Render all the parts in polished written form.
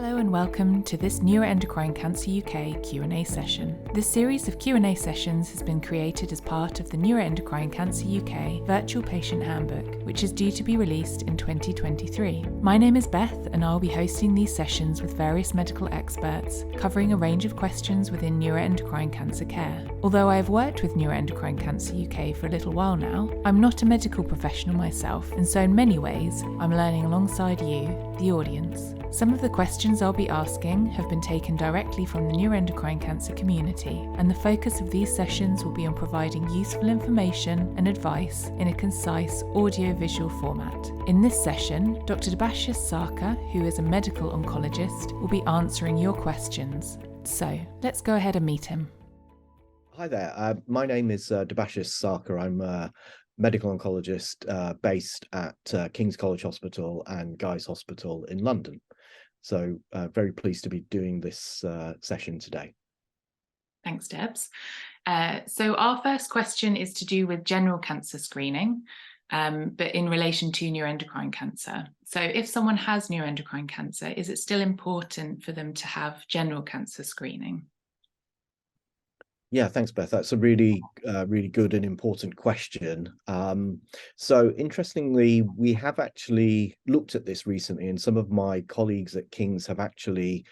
Hello and welcome to this Neuroendocrine Cancer UK Q&A session. This series of Q&A sessions has been created as part of the Neuroendocrine Cancer UK Virtual Patient Handbook, which is due to be released in 2023. My name is Beth and I'll be hosting these sessions with various medical experts, covering a range of questions within neuroendocrine cancer care. Although I have worked with Neuroendocrine Cancer UK for a little while now, I'm not a medical professional myself, and so in many ways, I'm learning alongside you, the audience. Some of the questions I'll be asking have been taken directly from the neuroendocrine cancer community, and the focus of these sessions will be on providing useful information and advice in a concise audio-visual format. In this session, Dr. Debashis Sarker, who is a medical oncologist, will be answering your questions. So, let's go ahead and meet him. Hi there, my name is Debashis Sarker. I'm a medical oncologist based at King's College Hospital and Guy's Hospital in London. So very pleased to be doing this session today. Thanks, Debs. So our first question is to do with general cancer screening, but in relation to neuroendocrine cancer. So if someone has neuroendocrine cancer, is it still important for them to have general cancer screening? Yeah, thanks, Beth. That's a really good and important question. So interestingly, we have actually looked at this recently, and some of my colleagues at King's have actually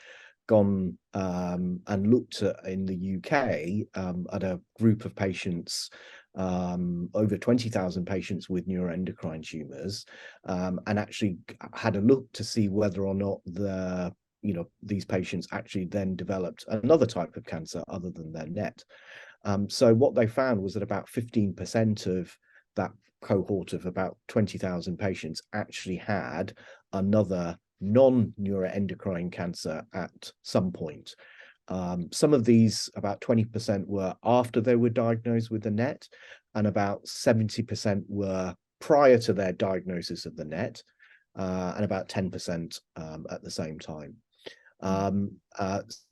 gone and looked at, in the UK, at a group of patients, over 20,000 patients with neuroendocrine tumours, and actually had a look to see whether or not these patients actually then developed another type of cancer other than their NET. So what they found was that about 15% of that cohort of about 20,000 patients actually had another non-neuroendocrine cancer at some point. Some of these, about 20%, were after they were diagnosed with the NET, and about 70% were prior to their diagnosis of the NET, and about 10% at the same time.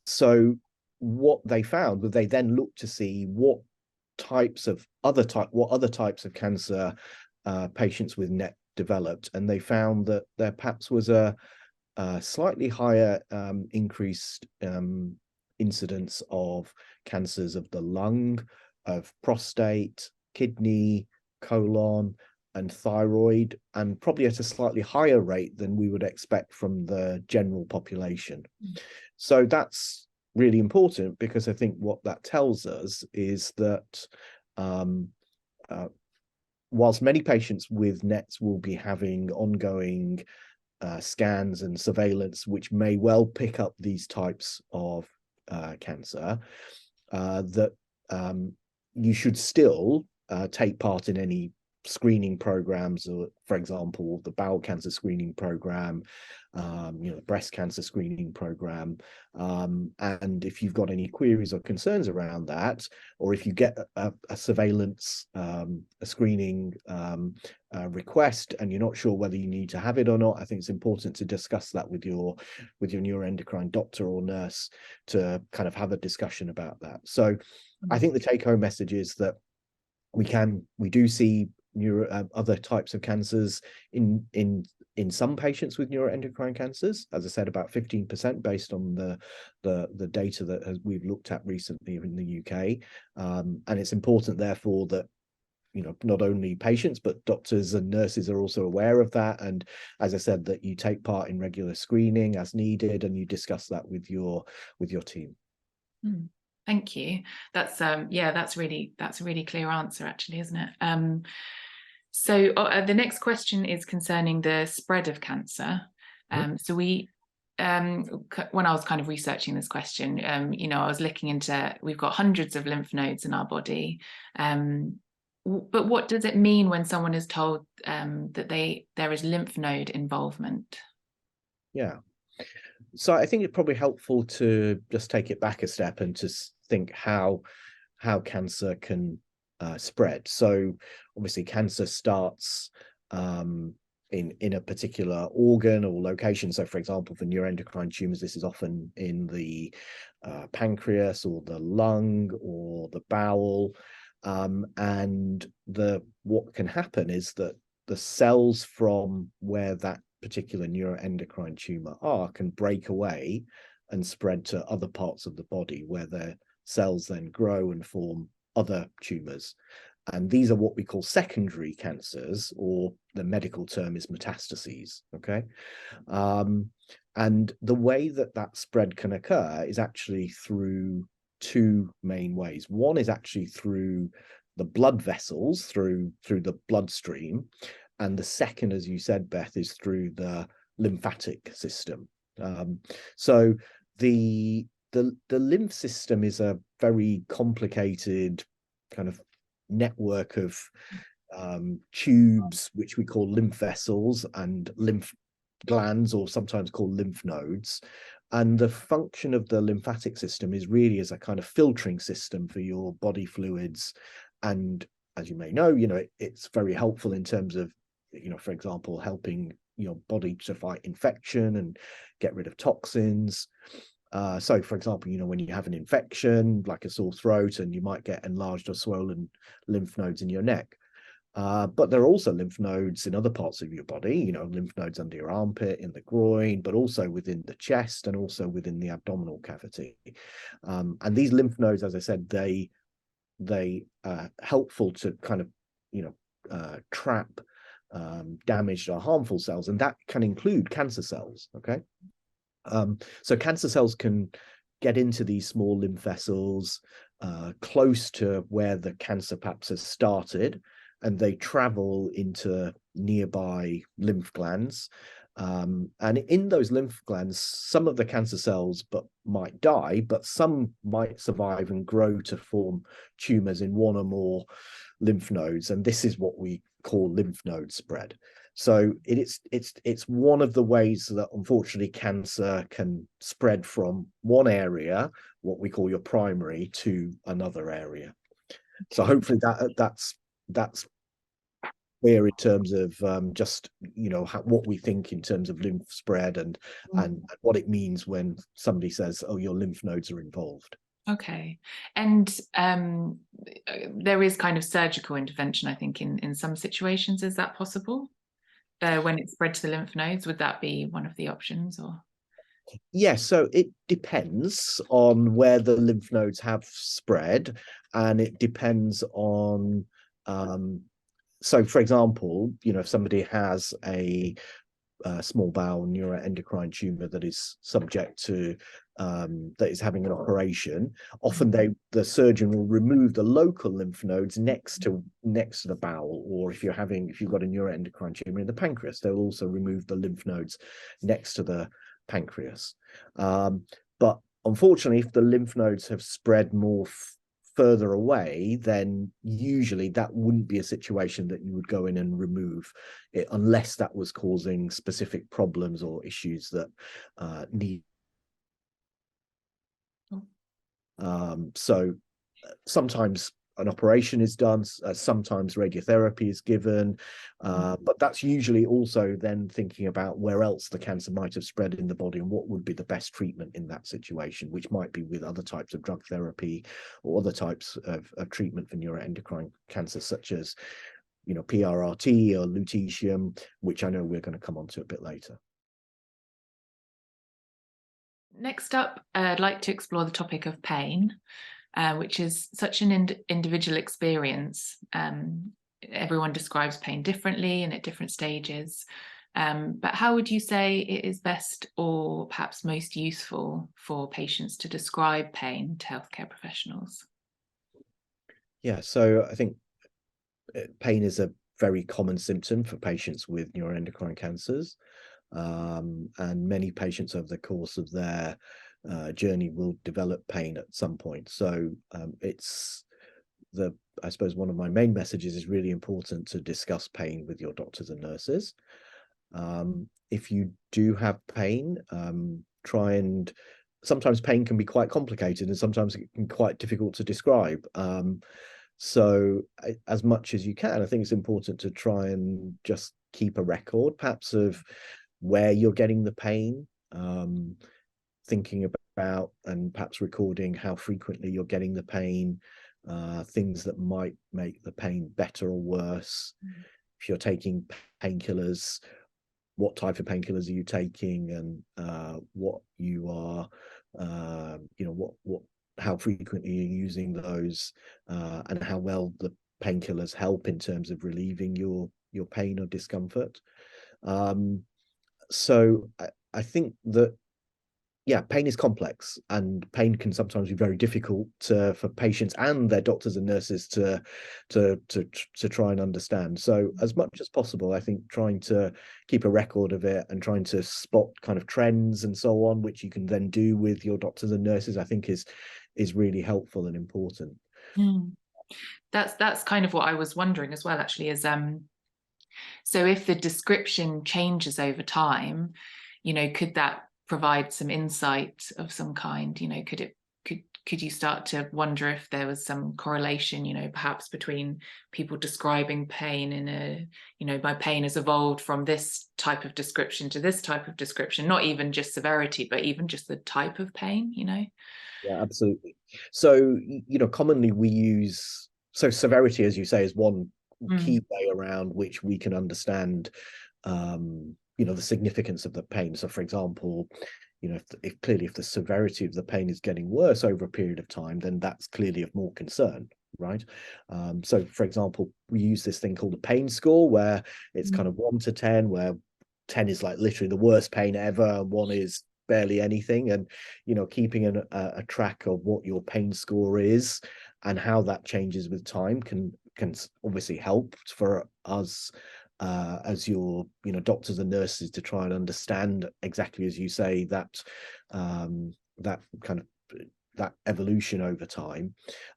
So what they found was they then looked to see what other types of cancer patients with NET developed, and they found that there perhaps was a slightly higher increased incidence of cancers of the lung, of prostate, kidney, colon, and thyroid, and probably at a slightly higher rate than we would expect from the general population. So that's really important, because I think what that tells us is that whilst many patients with NETs will be having ongoing scans and surveillance, which may well pick up these types of cancer, that you should still take part in any screening programs, or for example the bowel cancer screening program, the breast cancer screening program, and if you've got any queries or concerns around that, or if you get a surveillance a screening request and you're not sure whether you need to have it or not, I think it's important to discuss that with your neuroendocrine doctor or nurse, to kind of have a discussion about that. So I think the take-home message is that we do see other types of cancers in some patients with neuroendocrine cancers, as I said, about 15% based on the data that we've looked at recently in the UK, and it's important therefore that not only patients but doctors and nurses are also aware of that, and as I said, that you take part in regular screening as needed, and you discuss that with your team. Thank you. That's that's a really clear answer, actually, isn't it? So the next question is concerning the spread of cancer. So we, when I was kind of researching this question, I was looking into, we've got hundreds of lymph nodes in our body, but what does it mean when someone is told that there is lymph node involvement? Yeah. So I think it's probably helpful to just take it back a step and just think how cancer can spread. So obviously cancer starts in a particular organ or location. So for example, for neuroendocrine tumors, this is often in the pancreas or the lung or the bowel, and what can happen is that the cells from where that particular neuroendocrine tumor are can break away and spread to other parts of the body, where the cells then grow and form other tumors. And these are what we call secondary cancers, or the medical term is metastases. Okay. And the way that that spread can occur is actually through two main ways. One is actually through the blood vessels, through the bloodstream, and the second, as you said, Beth, is through the lymphatic system. So the lymph system is a very complicated kind of network of tubes, which we call lymph vessels, and lymph glands, or sometimes called lymph nodes. And the function of the lymphatic system is really as a kind of filtering system for your body fluids. And as you may know, it's very helpful in terms of, for example, helping your body to fight infection and get rid of toxins. So, for example, when you have an infection like a sore throat, and you might get enlarged or swollen lymph nodes in your neck. But there are also lymph nodes in other parts of your body, lymph nodes under your armpit, in the groin, but also within the chest and also within the abdominal cavity. And these lymph nodes, as I said, they are helpful to kind of trap damaged or harmful cells, and that can include cancer cells. Okay. So cancer cells can get into these small lymph vessels close to where the cancer perhaps has started, and they travel into nearby lymph glands. And in those lymph glands, some of the cancer cells might die, but some might survive and grow to form tumors in one or more lymph nodes. And this is what we call lymph node spread. So it's one of the ways that, unfortunately, cancer can spread from one area, what we call your primary, to another area. So hopefully that's clear in terms of just what we think in terms of lymph spread and what it means when somebody says, "Oh, your lymph nodes are involved." Okay. And there is kind of surgical intervention, I think, in some situations. Is that possible? When it's spread to the lymph nodes, would that be one of the options, or? Yes, so it depends on where the lymph nodes have spread, and it depends on so, for example, if somebody has a small bowel neuroendocrine tumor that is subject to that is having an operation, often the surgeon will remove the local lymph nodes next to the bowel. Or if you've got a neuroendocrine tumor in the pancreas, they'll also remove the lymph nodes next to the pancreas. But unfortunately, if the lymph nodes have spread more further away, then usually that wouldn't be a situation that you would go in and remove it, unless that was causing specific problems or issues that need. So sometimes an operation is done, sometimes radiotherapy is given, but that's usually also then thinking about where else the cancer might have spread in the body and what would be the best treatment in that situation, which might be with other types of drug therapy or other types of treatment for neuroendocrine cancer, such as PRRT or lutetium, which I know we're going to come on to a bit later. Next up, I'd like to explore the topic of pain, which is such an individual experience. Everyone describes pain differently and at different stages. But how would you say it is best, or perhaps most useful, for patients to describe pain to healthcare professionals? Yeah, so I think pain is a very common symptom for patients with neuroendocrine cancers. And many patients over the course of their journey will develop pain at some point. So I suppose one of my main messages is really important to discuss pain with your doctors and nurses. If you do have pain, sometimes pain can be quite complicated, and sometimes it can be quite difficult to describe. So as much as you can, I think it's important to try and just keep a record, perhaps, of where you're getting the pain, thinking about and perhaps recording how frequently you're getting the pain, things that might make the pain better or worse. If you're taking painkillers, what type of painkillers are you taking, and what you are, how frequently you're using those, and how well the painkillers help in terms of relieving your pain or discomfort. So I think that, yeah, pain is complex, and pain can sometimes be very difficult for patients and their doctors and nurses to try and understand. So as much as possible, I think trying to keep a record of it and trying to spot kind of trends and so on, which you can then do with your doctors and nurses, I think is really helpful and important. That's kind of what I was wondering as well, actually, is so if the description changes over time, could that provide some insight of some kind? Could you start to wonder if there was some correlation, perhaps between people describing pain in a, my pain has evolved from this type of description to this type of description, not even just severity, but even just the type of pain? Yeah, absolutely. So, commonly we use, so severity, as you say, is one key way around which we can understand, the significance of the pain. So, for example, if the severity of the pain is getting worse over a period of time, then that's clearly of more concern, right? So, for example, we use this thing called a pain score, where it's kind of 1 to 10, where 10 is like literally the worst pain ever, and 1 is barely anything. And keeping a track of what your pain score is and how that changes with time can obviously help for us as your doctors and nurses to try and understand exactly, as you say, that that kind of that evolution over time,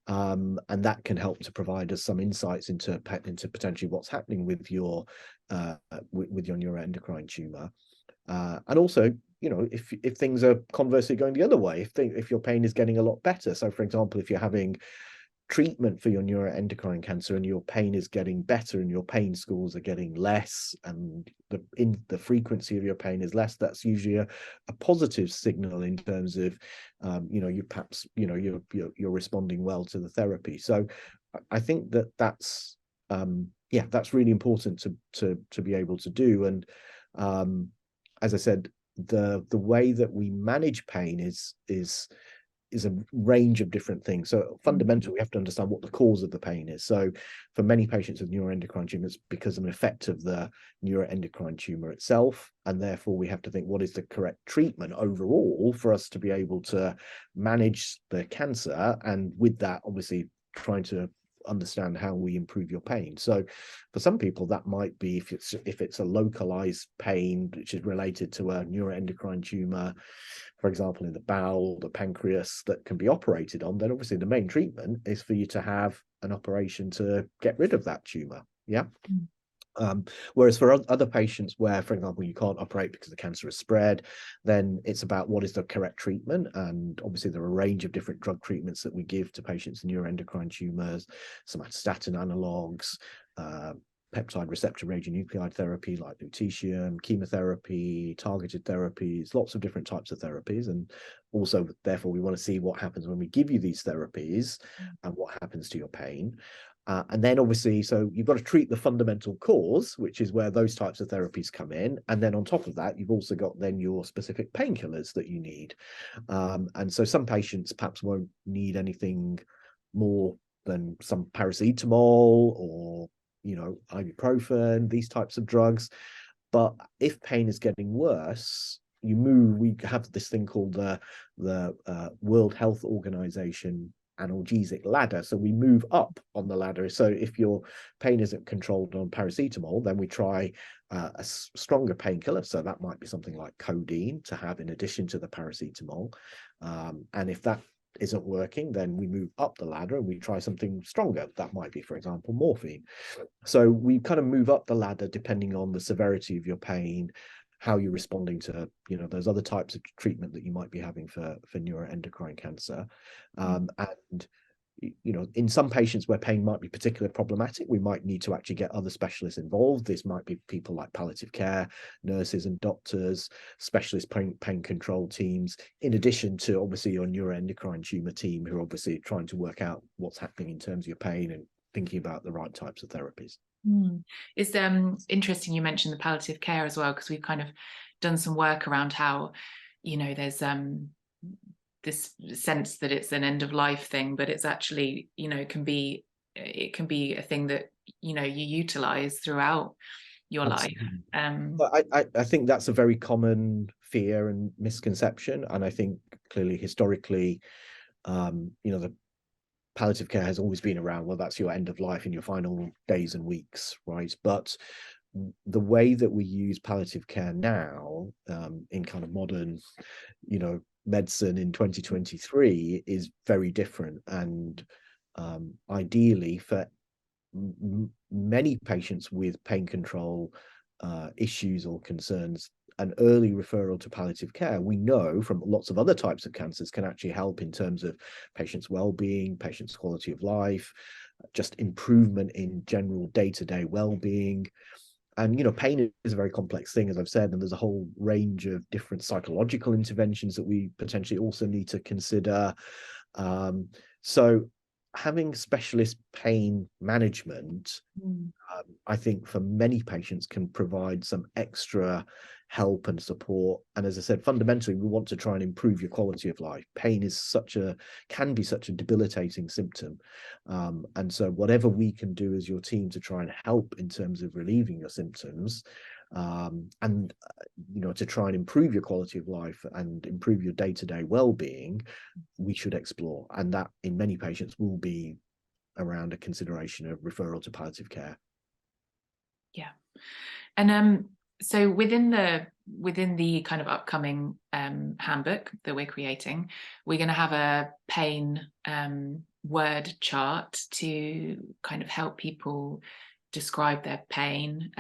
and that can help to provide us some insights into potentially what's happening with your neuroendocrine tumor, and also if things are conversely going the other way, if your pain is getting a lot better. So, for example, if you're having treatment for your neuroendocrine cancer and your pain is getting better and your pain scores are getting less, and the frequency of your pain is less, that's usually a positive signal in terms of you perhaps you're responding well to the therapy. So I think that's that's really important to be able to do. And as I said, the way that we manage pain is a range of different things. So fundamentally, we have to understand what the cause of the pain is. So for many patients with neuroendocrine tumors, because of an effect of the neuroendocrine tumor itself, and therefore we have to think, what is the correct treatment overall for us to be able to manage the cancer, and with that, obviously trying to understand how we improve your pain. So for some people, that might be if it's a localized pain which is related to a neuroendocrine tumor, for example, in the bowel, the pancreas, that can be operated on, then obviously the main treatment is for you to have an operation to get rid of that tumor. Yeah. Whereas for other patients where, for example, you can't operate because the cancer has spread, then it's about what is the correct treatment. And obviously there are a range of different drug treatments that we give to patients with neuroendocrine tumors, somatostatin analogs, peptide receptor radionuclide therapy like lutetium, chemotherapy, targeted therapies, lots of different types of therapies. And also, therefore, we want to see what happens when we give you these therapies and what happens to your pain. And then obviously, so you've got to treat the fundamental cause, which is where those types of therapies come in. And then on top of that, you've also got then your specific painkillers that you need. And so some patients perhaps won't need anything more than some paracetamol or, ibuprofen, these types of drugs. But if pain is getting worse, we have this thing called the World Health Organization analgesic ladder. So we move up on the ladder. So if your pain isn't controlled on paracetamol, then we try a stronger painkiller. So that might be something like codeine to have in addition to the paracetamol. And if that isn't working, then we move up the ladder and we try something stronger. That might be, for example, morphine. So we kind of move up the ladder depending on the severity of your pain, how you're responding to those other types of treatment that you might be having for neuroendocrine cancer. And in some patients where pain might be particularly problematic, we might need to actually get other specialists involved. This might be people like palliative care nurses and doctors, specialist pain control teams, in addition to obviously your neuroendocrine tumor team, who are obviously trying to work out what's happening in terms of your pain and thinking about the right types of therapies. It's interesting you mentioned the palliative care as well, because we've kind of done some work around how, there's this sense that it's an end of life thing, but it's actually, it can be a thing that, you utilize throughout your Absolutely. life. But I think that's a very common fear and misconception. And I think clearly historically, the palliative care has always been around. Well, that's your end of life in your final days and weeks, right? But the way that we use palliative care now, in kind of modern, medicine in 2023 is very different. And ideally for many patients with pain control issues or concerns, an early referral to palliative care, we know from lots of other types of cancers, can actually help in terms of patients' well-being, patients' quality of life, just improvement in general day-to-day well-being. And pain is a very complex thing, as I've said, and there's a whole range of different psychological interventions that we potentially also need to consider. So having specialist pain management, I think for many patients can provide some extra help and support. And as I said, fundamentally, we want to try and improve your quality of life. Pain is can be such a debilitating symptom. And so whatever we can do as your team to try and help in terms of relieving your symptoms, and to try and improve your quality of life and improve your day-to-day well-being, we should explore. And that in many patients will be around a consideration of referral to palliative care. Yeah. And so within the kind of upcoming handbook that we're creating, we're going to have a pain word chart to kind of help people describe their pain.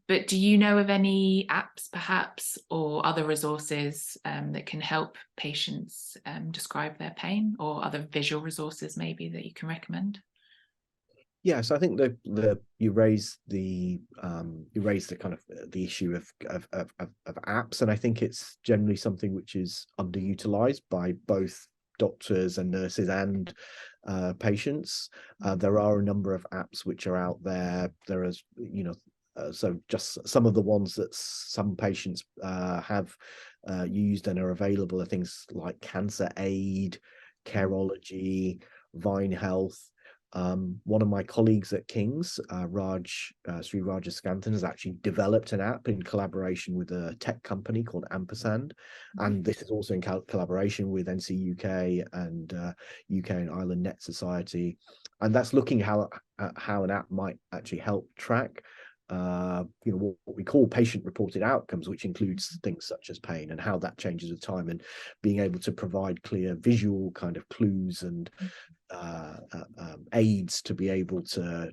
But do you know of any apps perhaps or other resources that can help patients describe their pain, or other visual resources maybe that you can recommend? Yes, I think you raised the kind of the issue of apps, and I think it's generally something which is underutilized by both doctors and nurses and patients. There are a number of apps which are out there. There is, so just some of the ones that some patients have used and are available are things like Cancer Aid, Careology, Vine Health. One of my colleagues at King's, Sri Rajaskantan, has actually developed an app in collaboration with a tech company called Ampersand. And this is also in collaboration with NC UK and UK and Ireland Net Society. And that's looking how an app might actually help track what we call patient-reported outcomes, which includes things such as pain and how that changes with time, and being able to provide clear visual kind of clues and aids to be able to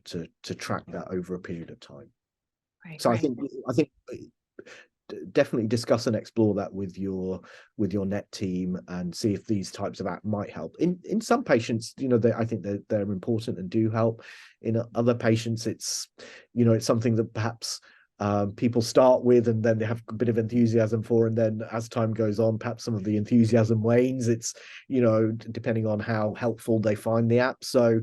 track that over a period of time. Right, so great. I think definitely discuss and explore that with your net team and see if these types of apps might help. In some patients, I think they're important and do help. In other patients, it's something that perhaps people start with and then they have a bit of enthusiasm for, and then as time goes on, perhaps some of the enthusiasm wanes. It's depending on how helpful they find the app. So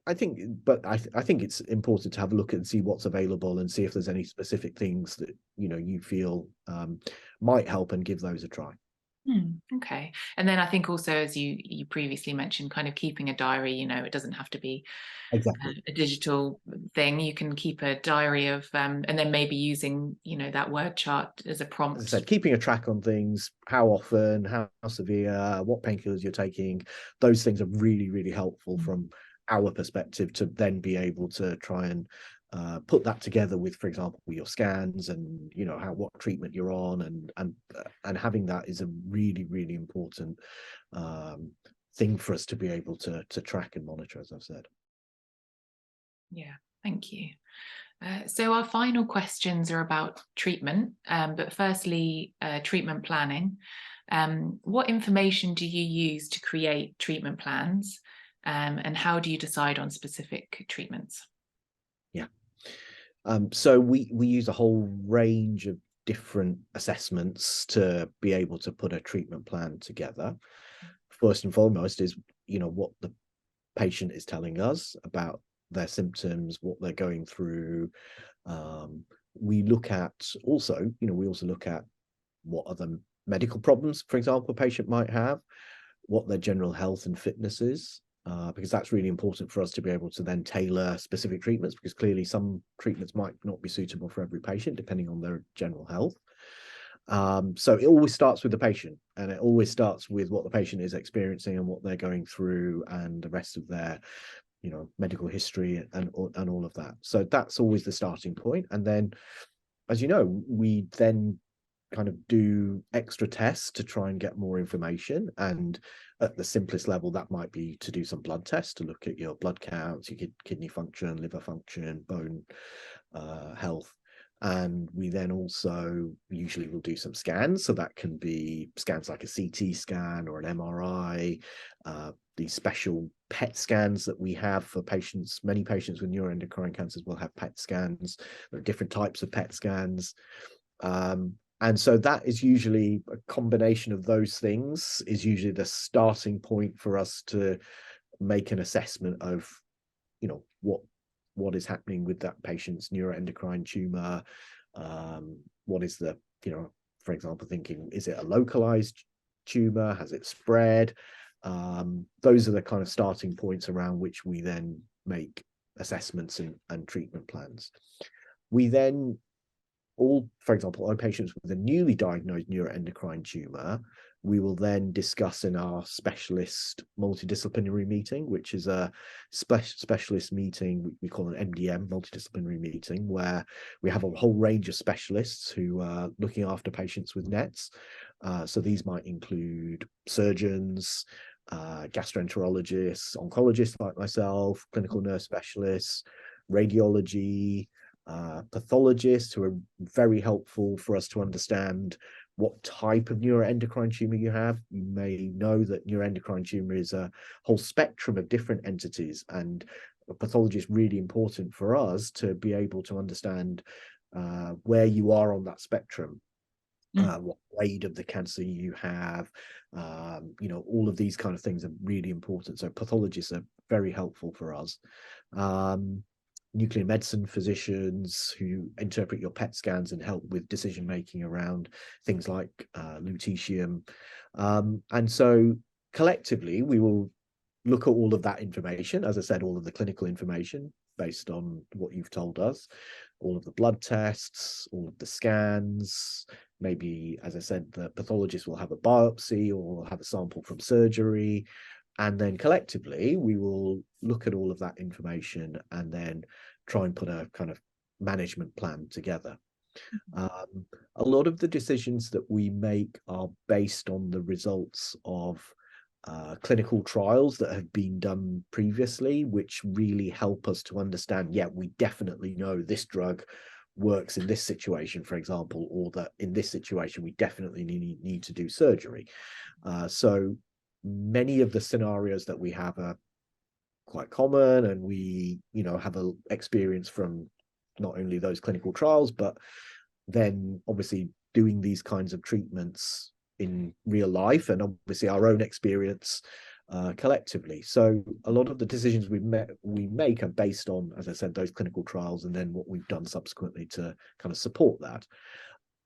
I think it's important to have a look and see what's available and see if there's any specific things that you feel might help, and give those a try. Okay. And then I think also, as you previously mentioned, kind of keeping a diary, it doesn't have to be Exactly a digital thing. You can keep a diary of and then maybe using that word chart as a prompt. As I said, keeping a track on things, how often, how severe, what painkillers you're taking, those things are really, really helpful from our perspective to then be able to try and put that together with, for example, your scans and what treatment you're on, and having that is a really, really important thing for us to be able to track and monitor, as I've said. Yeah, thank you. So our final questions are about treatment, but firstly, treatment planning. What information do you use to create treatment plans, and how do you decide on specific treatments? Yeah. So we use a whole range of different assessments to be able to put a treatment plan together. First and foremost is what the patient is telling us about their symptoms, what they're going through. We look at also, we also look at what other medical problems, for example, a patient might have, what their general health and fitness is, because that's really important for us to be able to then tailor specific treatments, because clearly some treatments might not be suitable for every patient depending on their general health. So it always starts with the patient, and it always starts with what the patient is experiencing and what they're going through and the rest of their medical history and all of that. So that's always the starting point. And then, as you know, we then kind of do extra tests to try and get more information. And at the simplest level, that might be to do some blood tests to look at your blood counts, your kidney function, liver function, bone health. And we then also usually will do some scans. So that can be scans like a CT scan or an MRI, these special PET scans that we have for patients. Many patients with neuroendocrine cancers will have PET scans. There are different types of PET scans. And so that is usually a combination of those things is usually the starting point for us to make an assessment of, what is happening with that patient's neuroendocrine tumor. What is the, for example, thinking, is it a localized tumor? Has it spread? Those are the kind of starting points around which we then make assessments and treatment plans. We then for example, on patients with a newly diagnosed neuroendocrine tumor, we will then discuss in our specialist multidisciplinary meeting, which is a specialist meeting we call an MDM, multidisciplinary meeting, where we have a whole range of specialists who are looking after patients with NETs. So these might include surgeons, gastroenterologists, oncologists like myself, clinical nurse specialists, radiology, pathologists, who are very helpful for us to understand what type of neuroendocrine tumor you have. You may know that neuroendocrine tumor is a whole spectrum of different entities, and a pathologist is really important for us to be able to understand where you are on that spectrum. What grade of the cancer you have, all of these kind of things are really important. So pathologists are very helpful for us. Nuclear medicine physicians who interpret your PET scans and help with decision making around things like lutetium. And so collectively, we will look at all of that information, as I said, all of the clinical information based on what you've told us, all of the blood tests, all of the scans. Maybe, as I said, the pathologist will have a biopsy or have a sample from surgery. And then collectively, we will look at all of that information and then try and put a kind of management plan together. A lot of the decisions that we make are based on the results of clinical trials that have been done previously, which really help us to understand, we definitely know this drug works in this situation, for example, or that in this situation, we definitely need to do surgery. So many of the scenarios that we have are quite common, and we have a experience from not only those clinical trials, but then obviously doing these kinds of treatments in real life, and obviously our own experience collectively. So a lot of the decisions we make are based on, as I said, those clinical trials, and then what we've done subsequently to kind of support that.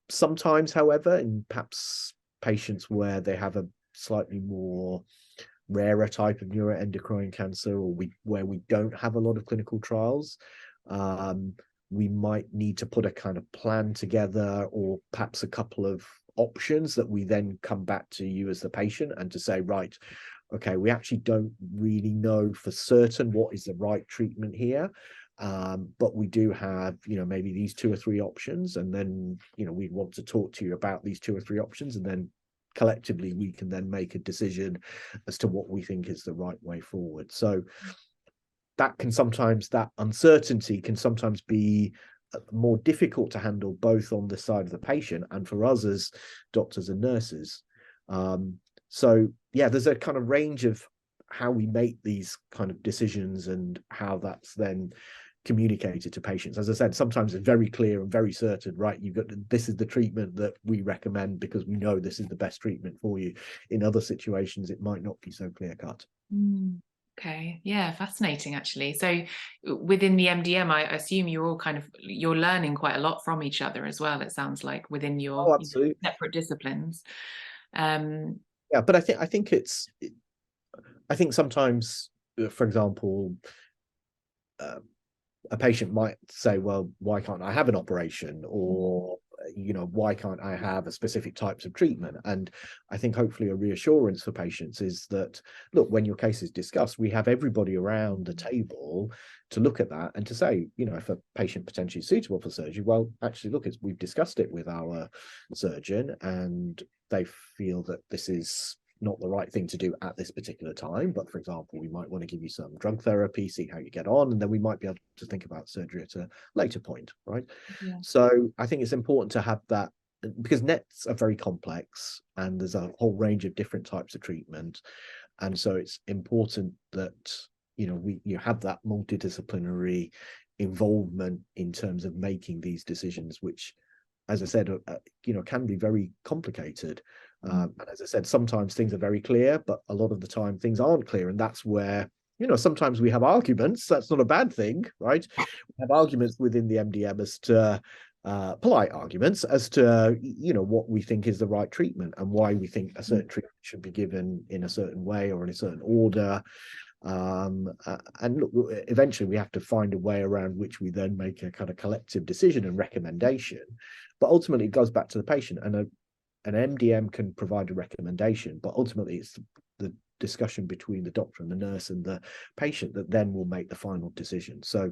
Sometimes, however, in perhaps patients where they have a slightly more rarer type of neuroendocrine cancer, or where we don't have a lot of clinical trials, we might need to put a kind of plan together, or perhaps a couple of options that we then come back to you as the patient and to say, right, okay, we actually don't really know for certain what is the right treatment here, but we do have, maybe these 2 or 3 options, and then, we want to talk to you about these 2 or 3 options, and then collectively we can then make a decision as to what we think is the right way forward. So that uncertainty can sometimes be more difficult to handle, both on the side of the patient and for us as doctors and nurses. So there's a kind of range of how we make these kind of decisions and how that's then communicated to patients. As I said, sometimes it's very clear and very certain, right? This is the treatment that we recommend because we know this is the best treatment for you. In other situations, it might not be so clear cut. Okay, yeah, fascinating actually. So within the MDM, I assume you're learning quite a lot from each other as well, it sounds like, within Oh, your absolutely. separate disciplines. Um, Yeah, but I think sometimes, for example, uh, a patient might say, well, why can't I have an operation? Or, why can't I have a specific types of treatment? And I think hopefully a reassurance for patients is that, look, when your case is discussed, we have everybody around the table to look at that and to say, if a patient potentially is suitable for surgery, well, actually, look, we've discussed it with our surgeon and they feel that this is not the right thing to do at this particular time. But for example, we might want to give you some drug therapy, see how you get on, and then we might be able to think about surgery at a later point, right? yeah. So I think it's important to have that, because nets are very complex and there's a whole range of different types of treatment. And so it's important that, you have that multidisciplinary involvement in terms of making these decisions, which, as I said, can be very complicated. And as I said, sometimes things are very clear, but a lot of the time things aren't clear. And that's where, sometimes we have arguments. That's not a bad thing, right? We have arguments within the MDM as to polite arguments as to, what we think is the right treatment and why we think a certain treatment should be given in a certain way or in a certain order. And look, eventually we have to find a way around which we then make a kind of collective decision and recommendation. But ultimately, it goes back to the patient, and an MDM can provide a recommendation, but ultimately it's the discussion between the doctor and the nurse and the patient that then will make the final decision. So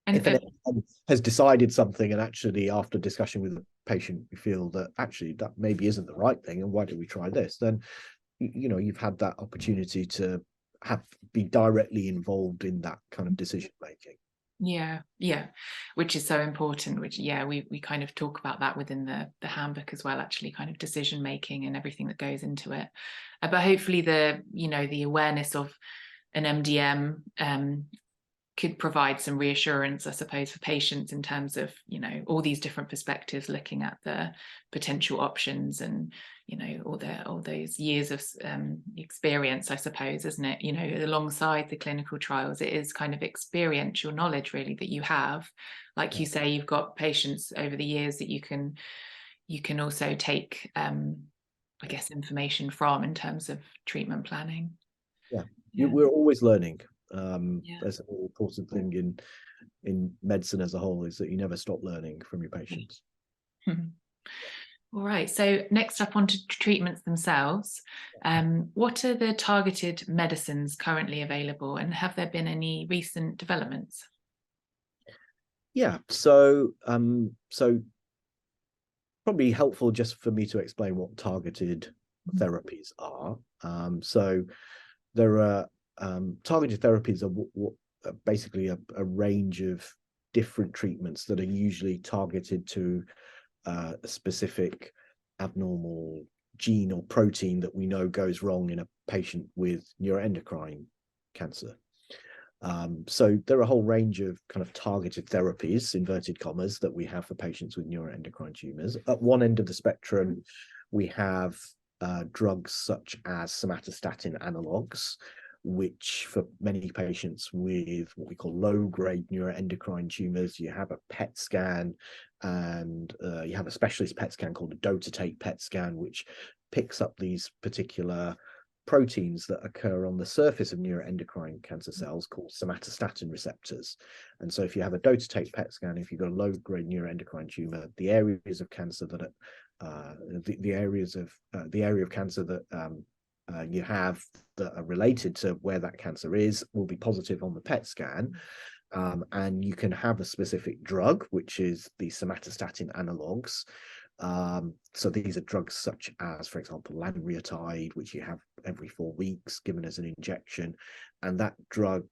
if an MDM has decided something and actually after discussion with the patient you feel that actually that maybe isn't the right thing and why don't we try this, then you've had that opportunity to be directly involved in that kind of decision making. Yeah, which is so important, which we kind of talk about that within the handbook as well, actually, kind of decision making and everything that goes into it. But hopefully the awareness of an MDM could provide some reassurance, I suppose, for patients in terms of, all these different perspectives, looking at the potential options and, all those years of experience, I suppose, isn't it? Alongside the clinical trials, it is kind of experiential knowledge really that you have. Like you say, you've got patients over the years that you can also take, I guess, information from in terms of treatment planning. We're always learning. That's an important thing in medicine as a whole, is that you never stop learning from your patients. All right, so next up onto treatments themselves. What are the targeted medicines currently available, and have there been any recent developments? So probably helpful just for me to explain what targeted therapies are. So there are targeted therapies are basically a range of different treatments that are usually targeted to a specific abnormal gene or protein that we know goes wrong in a patient with neuroendocrine cancer. So there are a whole range of kind of targeted therapies, inverted commas, that we have for patients with neuroendocrine tumors. At one end of the spectrum, we have drugs such as somatostatin analogs, which for many patients with what we call low-grade neuroendocrine tumors, you have a PET scan and you have a specialist PET scan called a dotatate PET scan, which picks up these particular proteins that occur on the surface of neuroendocrine cancer cells called somatostatin receptors. And so if you have a dotatate PET scan, if you've got a low-grade neuroendocrine tumor, the areas of cancer that the area of cancer that you have that are related to where that cancer is will be positive on the PET scan. And you can have a specific drug, which is the somatostatin analogs. So these are drugs such as, for example, lanreotide, which you have every 4 weeks given as an injection. And that drug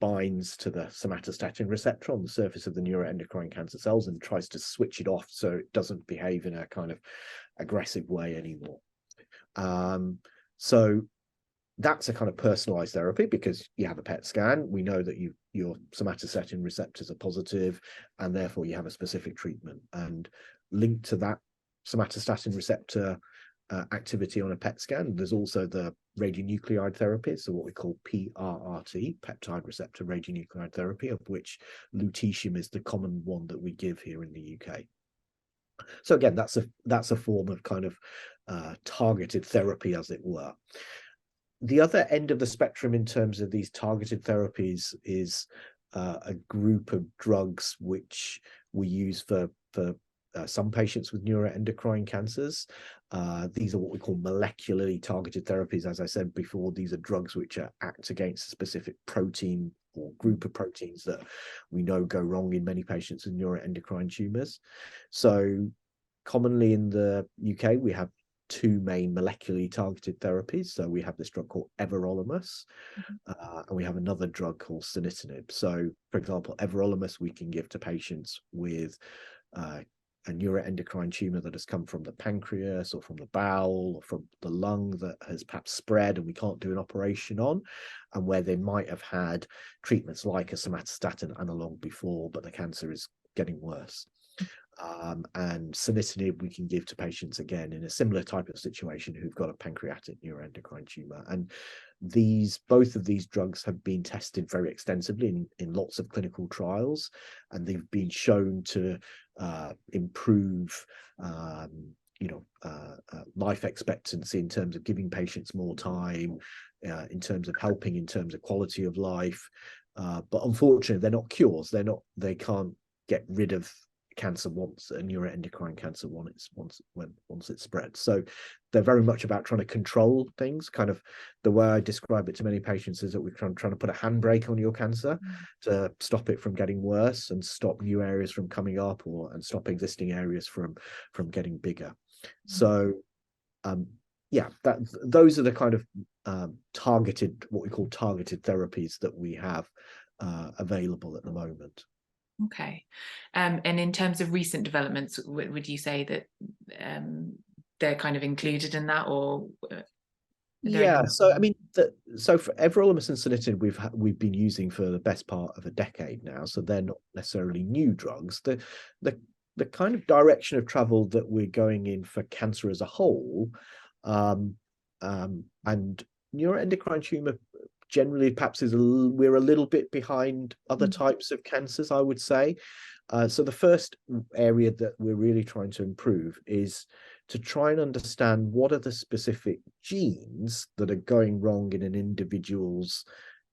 binds to the somatostatin receptor on the surface of the neuroendocrine cancer cells and tries to switch it off so it doesn't behave in a kind of aggressive way anymore. So that's a kind of personalized therapy because you have a PET scan. We know that your somatostatin receptors are positive, and therefore you have a specific treatment. And linked to that somatostatin receptor activity on a PET scan. There's also the radionuclide therapy, so what we call PRRT, peptide receptor radionuclide therapy, of which lutetium is the common one that we give here in the UK. So again, that's a form of kind of targeted therapy, as it were. The other end of the spectrum in terms of these targeted therapies is a group of drugs which we use for some patients with neuroendocrine cancers. These are what we call molecularly targeted therapies. As I said before, these are drugs which act against a specific protein or group of proteins that we know go wrong in many patients with neuroendocrine tumors. So commonly in the UK, we have two main molecularly targeted therapies. So we have this drug called everolimus, and we have another drug called sunitinib. So, for example, everolimus we can give to patients with a neuroendocrine tumor that has come from the pancreas or from the bowel or from the lung that has perhaps spread and we can't do an operation on, and where they might have had treatments like a somatostatin analog before, but the cancer is getting worse. And sunitinib we can give to patients again in a similar type of situation who've got a pancreatic neuroendocrine tumor. And both of these drugs have been tested very extensively in lots of clinical trials, and they've been shown to improve life expectancy in terms of giving patients more time, in terms of helping in terms of quality of life. But unfortunately, they're not cures. They can't get rid of cancer once a neuroendocrine cancer once it spreads. So they're very much about trying to control things. Kind of the way I describe it to many patients is that we're trying to put a handbrake on your cancer to stop it from getting worse and stop new areas from coming up, and stop existing areas from getting bigger. So those are the kind of what we call targeted therapies that we have available at the moment. Okay. And in terms of recent developments, would you say that they're kind of included in that, or? Yeah, so I mean, so for everolimus and sunitinib we've been using for the best part of a decade now, so they're not necessarily new drugs. The kind of direction of travel that we're going in for cancer as a whole, and neuroendocrine tumor generally perhaps we're a little bit behind other types of cancers, I would say. So the first area that we're really trying to improve is to try and understand what are the specific genes that are going wrong in an individual's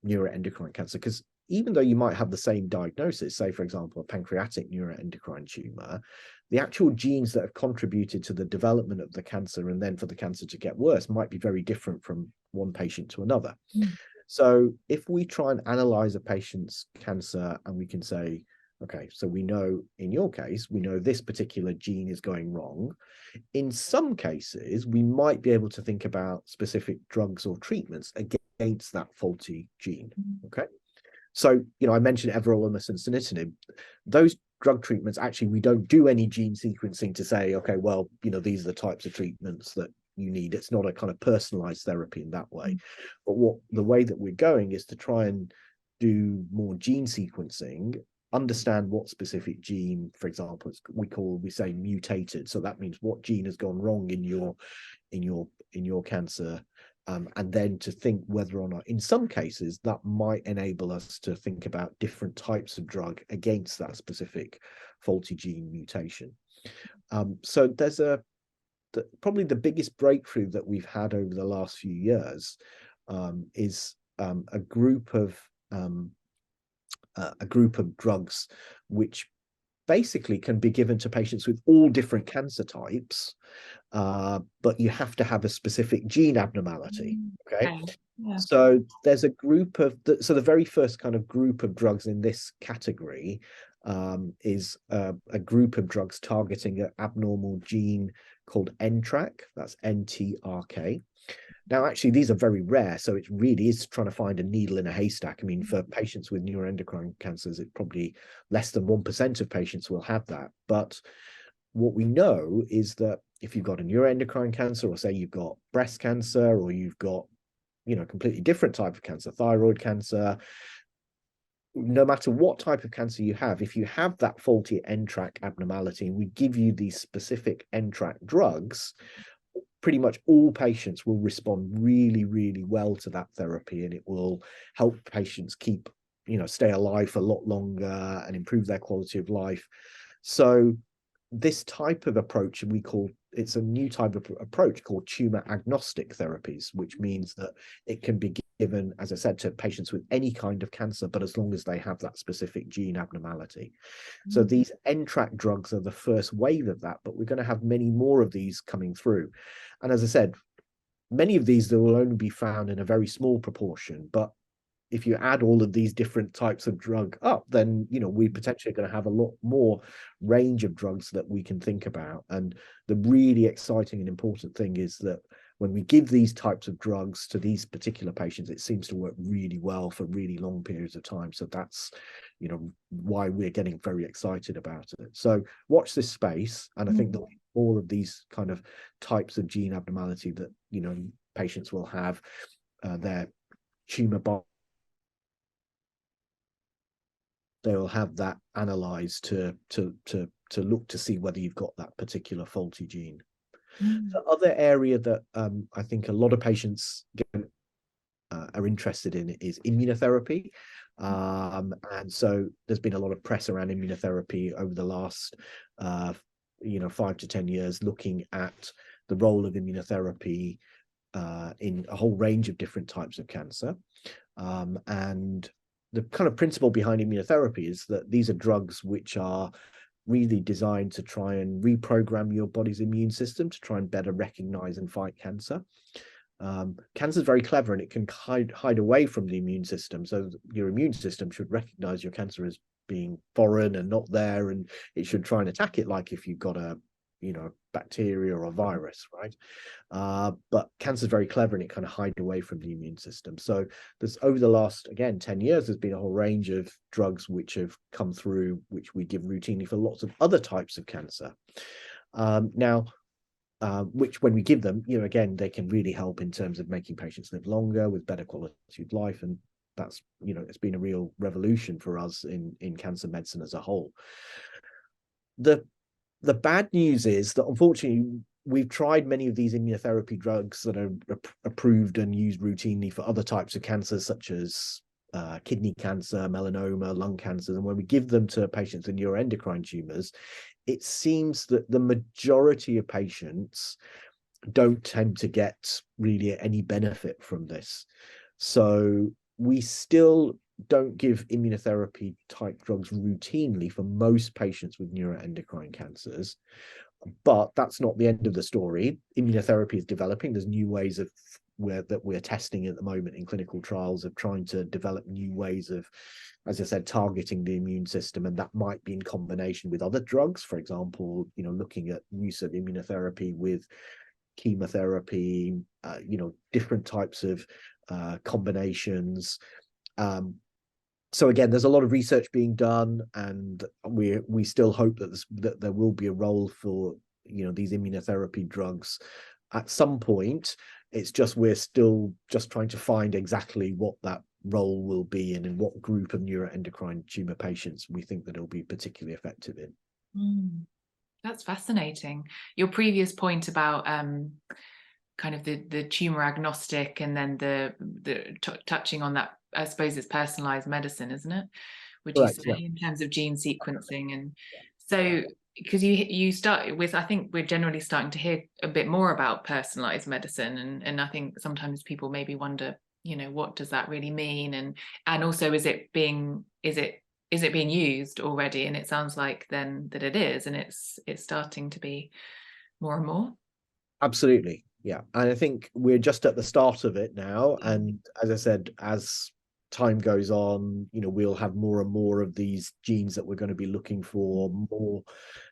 neuroendocrine cancer. Because even though you might have the same diagnosis, say, for example, a pancreatic neuroendocrine tumor, the actual genes that have contributed to the development of the cancer and then for the cancer to get worse might be very different from one patient to another. So if we try and analyze a patient's cancer and we can say, okay, so we know in your case, we know this particular gene is going wrong. In some cases, we might be able to think about specific drugs or treatments against that faulty gene. Okay. So, I mentioned everolimus and sunitinib. Those drug treatments, actually, we don't do any gene sequencing to say, okay, well, these are the types of treatments that you need. It's not a kind of personalized therapy in that way. But the way that we're going is to try and do more gene sequencing, understand what specific gene, for example, we say mutated. So that means what gene has gone wrong in your cancer. And then to think whether or not, in some cases, that might enable us to think about different types of drug against that specific faulty gene mutation. So there's probably the biggest breakthrough that we've had over the last few years is a group of drugs which basically can be given to patients with all different cancer types, but you have to have a specific gene abnormality. Okay. Yeah. So there's a group of the very first kind of group of drugs in this category is a group of drugs targeting an abnormal gene called NTRK. That's NTRK. Now, actually, these are very rare, so it really is trying to find a needle in a haystack. I mean, for patients with neuroendocrine cancers, it probably less than 1% of patients will have that. But what we know is that if you've got a neuroendocrine cancer, or say you've got breast cancer, or you've got, completely different type of cancer, thyroid cancer, no matter what type of cancer you have, if you have that faulty NTRK abnormality, and we give you these specific NTRK drugs, pretty much all patients will respond really, really well to that therapy, and it will help patients keep, stay alive for a lot longer and improve their quality of life. So this type of approach, it's a new type of approach called tumor agnostic therapies, which means that it can be given, as I said, to patients with any kind of cancer, but as long as they have that specific gene abnormality. So these NTRK drugs are the first wave of that, but we're going to have many more of these coming through. And as I said, many of these that will only be found in a very small proportion, but if you add all of these different types of drug up, then we potentially are going to have a lot more range of drugs that we can think about. And the really exciting and important thing is that when we give these types of drugs to these particular patients, it seems to work really well for really long periods of time. So that's why we're getting very excited about it. So watch this space, and I think there'll be more of these kind of types of gene abnormality that patients will have their tumor they will have that analyzed to look to see whether you've got that particular faulty gene. The other area that I think a lot of patients are interested in is immunotherapy. And so there's been a lot of press around immunotherapy over the last 5 to 10 years, looking at the role of immunotherapy in a whole range of different types of cancer. And the kind of principle behind immunotherapy is that these are drugs which are really designed to try and reprogram your body's immune system to try and better recognize and fight cancer. Cancer is very clever, and it can hide away from the immune system. So your immune system should recognize your cancer as being foreign and not there, and it should try and attack it like if you've got a bacteria or a virus, right? But cancer is very clever, and it kind of hides away from the immune system. So there's, over the last, again, 10 years, there's been a whole range of drugs which have come through, which we give routinely for lots of other types of cancer. Which when we give them, again, they can really help in terms of making patients live longer with better quality of life. And that's, it's been a real revolution for us in cancer medicine as a whole. The bad news is that, unfortunately, we've tried many of these immunotherapy drugs that are approved and used routinely for other types of cancers, such as kidney cancer, melanoma, lung cancers. And when we give them to patients with neuroendocrine tumors, it seems that the majority of patients don't tend to get really any benefit from this. So we still don't give immunotherapy type drugs routinely for most patients with neuroendocrine cancers, but that's not the end of the story. Immunotherapy is developing. There's new ways of that we're testing at the moment in clinical trials of trying to develop new ways of, as I said, targeting the immune system, and that might be in combination with other drugs. For example, looking at use of immunotherapy with chemotherapy, different types of combinations. So again, there's a lot of research being done, and we still hope that there will be a role for these immunotherapy drugs at some point. It's just we're still just trying to find exactly what that role will be and in what group of neuroendocrine tumor patients we think that it'll be particularly effective in. That's fascinating. Your previous point about kind of the tumor agnostic, and then the touching on that, I suppose it's personalized medicine, isn't it? Would you say, in terms of gene sequencing? And so, because you start with, I think we're generally starting to hear a bit more about personalized medicine, and I think sometimes people maybe wonder, what does that really mean, and also is it being used already? And it sounds like then that it is, and it's starting to be more and more. Absolutely. Yeah. And I think we're just at the start of it now. And as I said, as time goes on, we'll have more and more of these genes that we're going to be looking for, more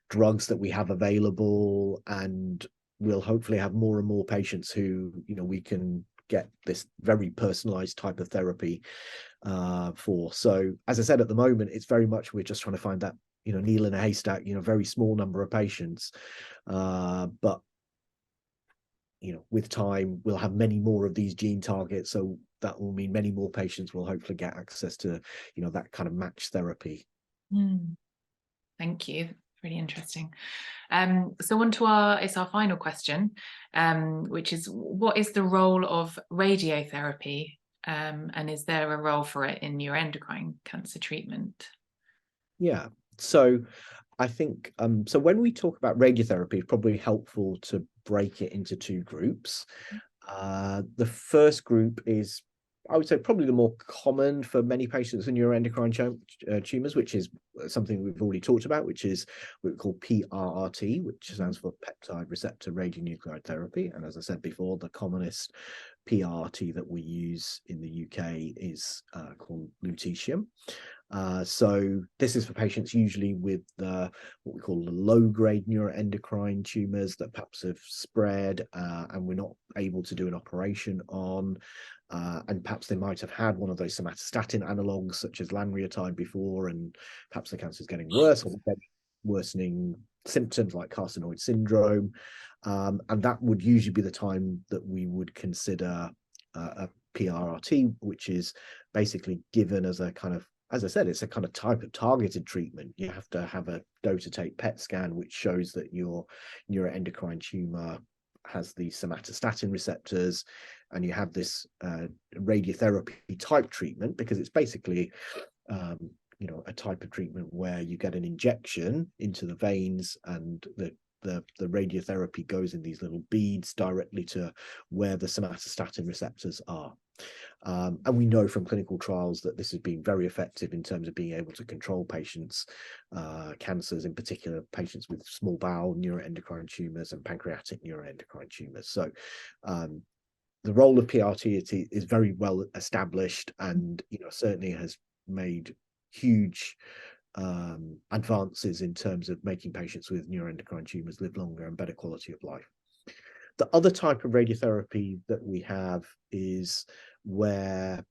drugs that we have available, and we'll hopefully have more and more patients who, we can get this very personalized type of therapy for. So as I said, at the moment, it's very much, we're just trying to find that, needle in a haystack, very small number of patients. But with time, we'll have many more of these gene targets. So that will mean many more patients will hopefully get access to, that kind of match therapy. Thank you. Really interesting. So on to our final question, which is, what is the role of radiotherapy, and is there a role for it in neuroendocrine cancer treatment? Yeah. So I think so when we talk about radiotherapy, it's probably helpful to break it into two groups. The first group is, I would say, probably the more common for many patients with neuroendocrine tumors, which is something we've already talked about, which is what we call PRRT, which stands for peptide receptor radionuclide therapy. And as I said before, the commonest PRRT that we use in the UK is called lutetium. So this is for patients usually with what we call the low-grade neuroendocrine tumors that perhaps have spread and we're not able to do an operation on. And perhaps they might have had one of those somatostatin analogs such as lanreotide before, and perhaps the cancer is getting worse or worsening symptoms like carcinoid syndrome. And that would usually be the time that we would consider a PRRT, which is basically given as a kind of, as I said, it's a kind of type of targeted treatment. You have to have a dotatate PET scan, which shows that your neuroendocrine tumor has the somatostatin receptors, and you have this radiotherapy type treatment, because it's basically a type of treatment where you get an injection into the veins, and the radiotherapy goes in these little beads directly to where the somatostatin receptors are. And we know from clinical trials that this has been very effective in terms of being able to control patients' cancers, in particular patients with small bowel neuroendocrine tumors and pancreatic neuroendocrine tumors. So the role of PRRT is very well established, and certainly has made huge advances in terms of making patients with neuroendocrine tumors live longer and better quality of life. The other type of radiotherapy that we have is where,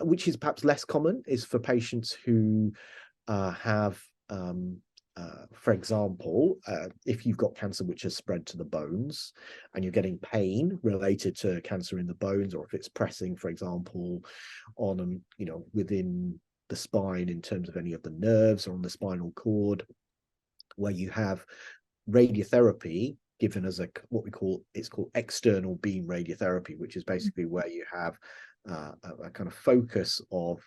which is perhaps less common, is for patients who have, for example, if you've got cancer which has spread to the bones and you're getting pain related to cancer in the bones, or if it's pressing, for example, on, within the spine in terms of any of the nerves or on the spinal cord, where you have radiotherapy given as it's called external beam radiotherapy, which is basically where you have a kind of focus of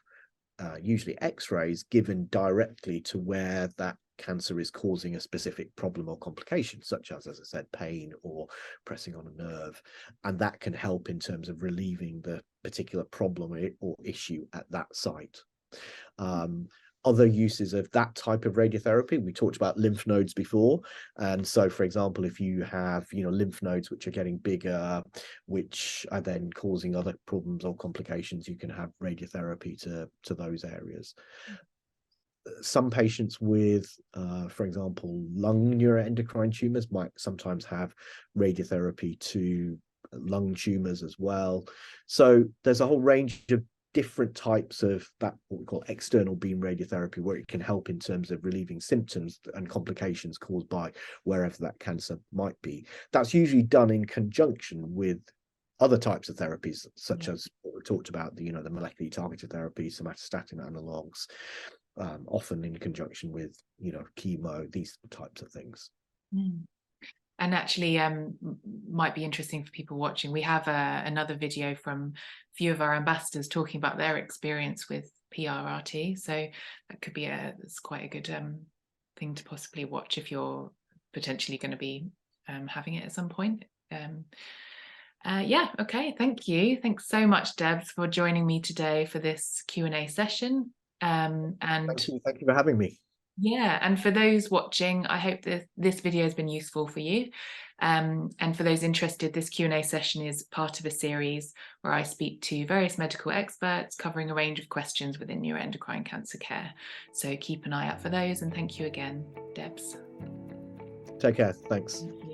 usually X-rays given directly to where that cancer is causing a specific problem or complication, such as I said, pain or pressing on a nerve, and that can help in terms of relieving the particular problem or issue at that site. Other uses of that type of radiotherapy, we talked about lymph nodes before, and so, for example, if you have lymph nodes which are getting bigger, which are then causing other problems or complications, you can have radiotherapy to those areas. Some patients with, for example, lung neuroendocrine tumors might sometimes have radiotherapy to lung tumors as well. So there's a whole range of different types of that, what we call external beam radiotherapy, where it can help in terms of relieving symptoms and complications caused by wherever that cancer might be. That's usually done in conjunction with other types of therapies, such as what we talked about, the molecularly targeted therapy, somatostatin analogs, often in conjunction with chemo, these types of things. And actually, might be interesting for people watching. We have another video from a few of our ambassadors talking about their experience with PRRT. So that could be it's quite a good thing to possibly watch if you're potentially going to be having it at some point. Yeah, okay, thank you. Thanks so much, Debs, for joining me today for this Q&A session. And thank you for having me. Yeah, and for those watching, I hope that this video has been useful for you. And for those interested, this Q&A session is part of a series where I speak to various medical experts covering a range of questions within neuroendocrine cancer care. So keep an eye out for those, and thank you again, Debs. Take care. Thanks. Thank you.